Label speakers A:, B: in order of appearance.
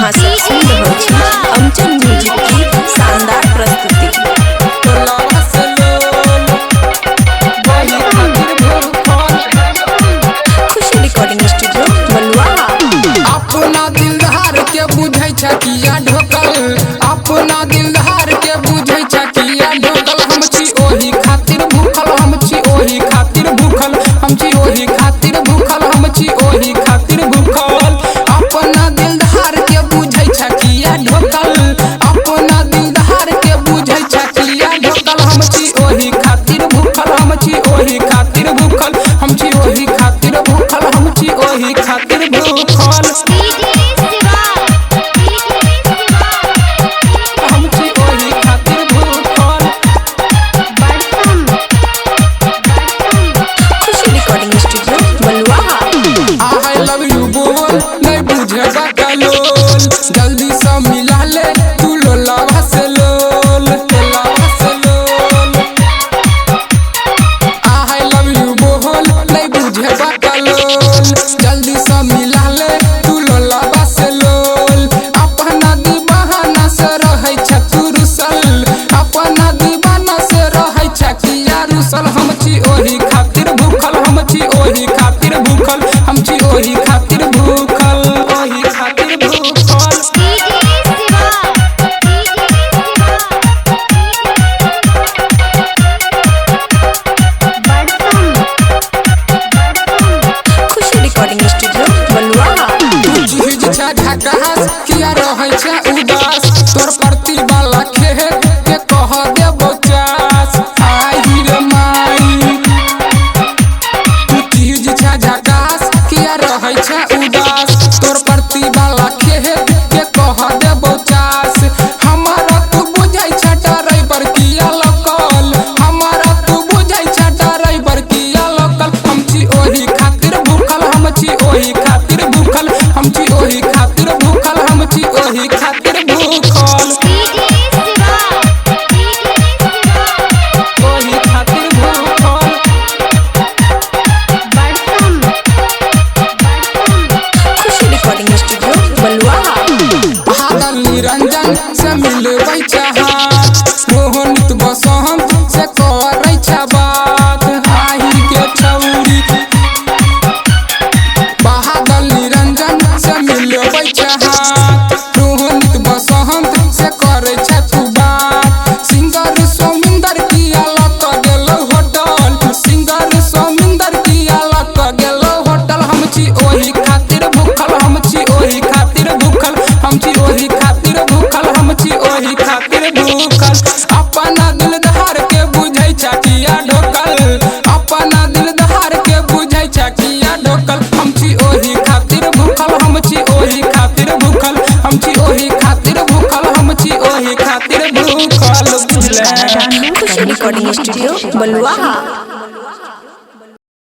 A: अहाँ सब सुन रहल छी अमचल म्यूजिक की शानदार प्रस्तुति। खुशी रिकॉर्डिंग स्टूडियो बलुआ।
B: अपना दिलदार के बुझै छकिया ढोकल, अपना दिलदार के बुझै छकिया ढोकल। हम छी ओही खातिर भूखल, हम छी ओही खातिर भूखल, हम छी ओही खातिर भूखल, हम छी ओही खातिर भूखल। अपना दिलदार के बुझै छकिया ढोकल, अपना दिलदार के बुझै छकिया ढोकल। हम छी ओही खातिर भूखल, हम छी ओही खातिर भूखल, हम छी ओही खातिर भूखल, हम छी ओही खातिर भूखल। जल्दी से मिला ले तू लोलावा से लोल, लोलावा से लोल। I love you बोल नहीं बुझे बकलोल। जल्दी से मिला ले तू लोलावा से लोल। अपना दीवाना से रहै छ तू रुसल, अपना दीवाना से रहै छ किया रुसल। हम छी ओही खातिर भूखल, हम छी ओही खातिर भूखल, हम छी ओही खातिर भूखल, ओही खातिर भूखल। झकास किया रहै छै उदास, तोर प्रति वाला खेत के कह देबो चास। आई रे माई तू चीज छै झकास किया रहै छै उदास, तोर प्रति वाला खेत के कह देबो चास। हमारा तू बुझै छै डरै पर किया लोकल, हमारा तू बुझै छै डरै पर किया लोकल। हम छी ओही खातिर भूखल, हम छी ओही खातिर भूखल, हम छी ओही खातिर भूखल, हम छी ओही खातिर भूखल, ओही खातिर भूखल।
A: खुशी रिकॉर्डिंग स्टूडियो बलुआ।
B: बादल निरंजन से मिलबै चाहत, मोहनित बसंत से करै छ बात। आही के छौरी बादल निरंजन से मिलबै चाहत, मोहनित बसंत से करै छ तू बात। सिंगर सोमिंदर किया लक गेलो होटल, सिंगर सोमिंदर किया लक गेलो होटल। हम छी ओही खातिर भूखल, हम छी ओही खातिर भूखल, हम छी ओही खातिर भूखल, हम छी ओही खातिर भूखल। अपना दिलदार के बुझै छकिया ढोकल, अपना दिलदार के बुझै छकिया ढोकल। हम छी ओही खातिर भूखल, हम छी ओही खातिर भूखल, हम छी ओही खातिर भूखल, हम छी ओही खातिर भूखल। बुझले
A: खुशी रिकॉर्डिंग स्टूडियो बलुआ।